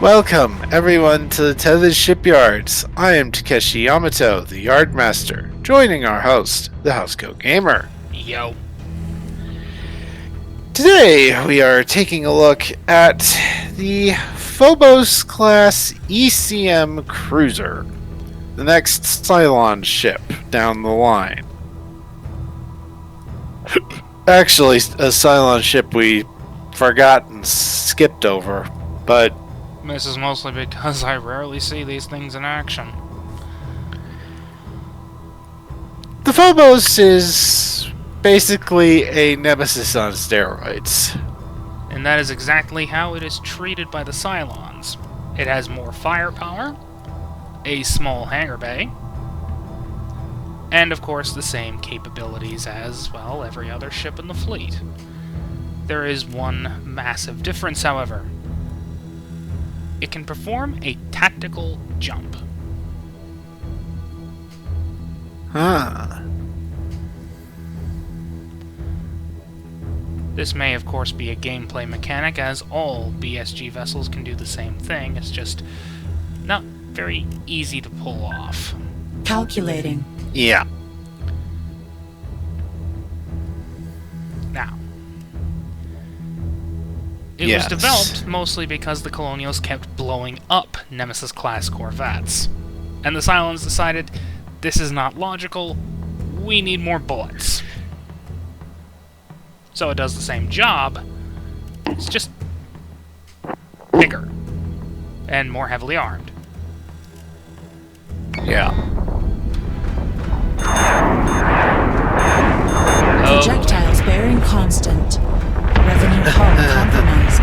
Welcome, everyone, to the Tethys Shipyards. I am Takeshi Yamato, the Yardmaster, joining our host, the Housecoat Gamer. Yo. Today, we are taking a look at the Probos-Class ECM cruiser, the next Cylon ship down the line. Actually, a Cylon ship we forgot and skipped over, but This is mostly because I rarely see these things in action. the Phobos is basically a nemesis on steroids. And that is exactly how it is treated by the Cylons. It has more firepower, a small hangar bay, and of course the same capabilities as, well, every other ship in the fleet. There is one massive difference, however. It can perform a tactical jump. Huh. This may, of course, be a gameplay mechanic, as all BSG vessels can do the same thing. It's just not very easy to pull off. Calculating. Yeah. Now, it Yes. was developed mostly because the Colonials kept blowing up Nemesis-class corvettes. And the Cylons decided, this is not logical, we need more bullets. So it does the same job, it's just bigger and more heavily armed. Yeah. Projectiles bearing constant. Revenue hull compromised.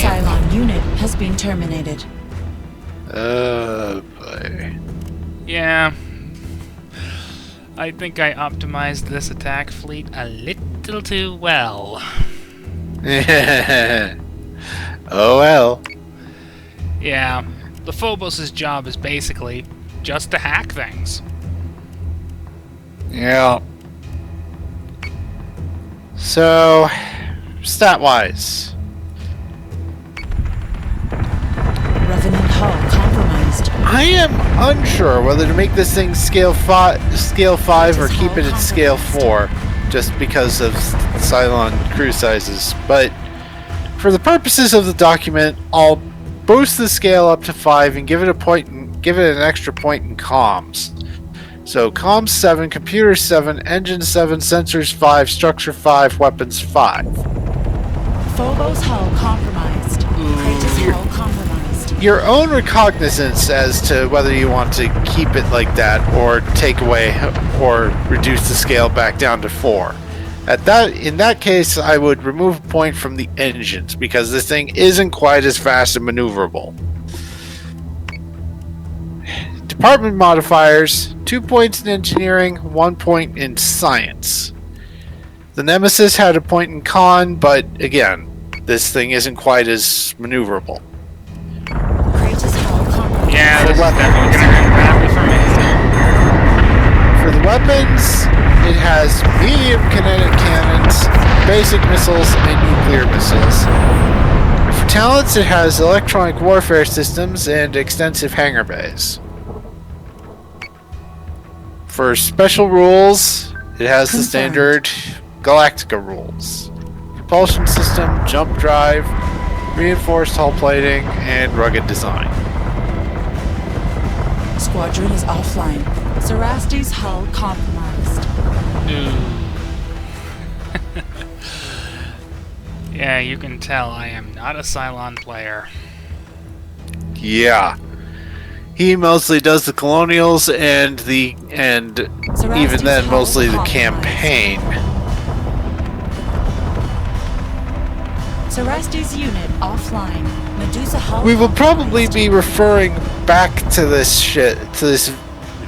Cylon unit has been terminated. Boy. Yeah, I think I optimized this attack fleet a little too well. Oh well. Yeah, the Phobos' job is basically just to hack things. Yeah. So, stat-wise. Revenue hull compromised. I am unsure whether to make this thing scale 5 or keep it at scale 4, just because of Cylon crew sizes. But for the purposes of the document, I'll boost the scale up to 5 and give it an extra point in comms. So comms 7, computer 7, engine 7, sensors 5, structure 5, weapons 5. Phobos hull compromised. Kratos hull compromised. Your own recognizance as to whether you want to keep it like that or take away or reduce the scale back down to 4. In that case, I would remove a point from the engines because this thing isn't quite as fast and maneuverable. Department modifiers: 2 points in engineering, 1 point in science. The Nemesis had a point in con, but again, this thing isn't quite as maneuverable. Kratos hull compromised. Yeah, this is definitely gonna end badly for me. For the weapons, it has medium kinetic cannons, basic missiles, and nuclear missiles. For talents, it has electronic warfare systems and extensive hangar bays. For special rules, it has the standard Galactica rules. Propulsion system, jump drive, reinforced hull plating, and rugged design. Squadron is offline. Cerastes hull compromised. Yeah, you can tell I am not a Cylon player. Yeah. He mostly does the Colonials and even then mostly the campaign. Cerastes unit offline. Medusa hull. We will probably be referring back to this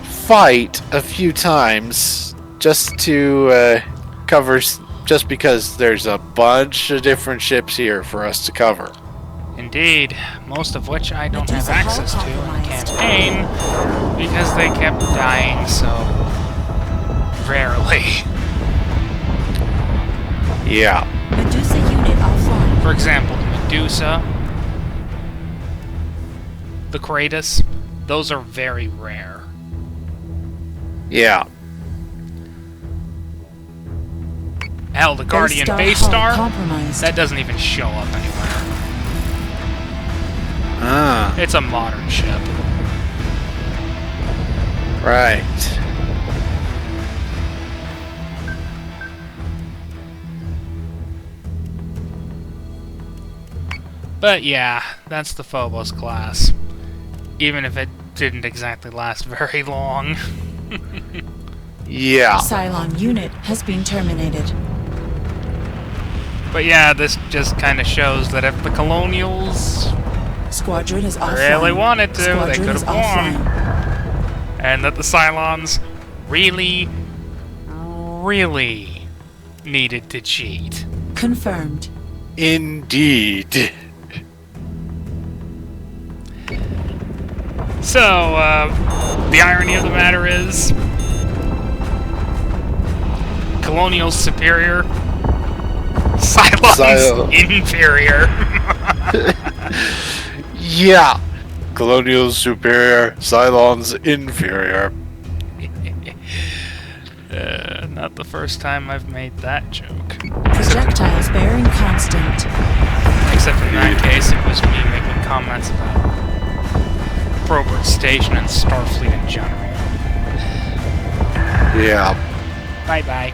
fight a few times just to cover, just because there's a bunch of different ships here for us to cover. Indeed, most of which I don't have access to in the campaign because they kept dying so rarely. Yeah. Medusa unit offline. For example, the Medusa, the Kratos, those are very rare. Yeah. Hell, the Guardian Base hull Star, compromised. that doesn't even show up anywhere. Ah. It's a modern ship. Right. But yeah, that's the Phobos-Class. Even if it didn't exactly last very long. Yeah. Cylon unit has been terminated. But yeah, this just kind of shows that if the Colonials Squadron is offline. really wanted to, Squadron they could is have won. offline. And that the Cylons really, really needed to cheat. Confirmed. Indeed. So, the irony of the matter is, Colonials superior, Cylons inferior. Yeah. Colonials superior, Cylons inferior. Not the first time I've made that joke. Projectiles bearing constant. Except in that case, it was me making comments about Probos Station and Starfleet in general. Yeah. Bye-bye.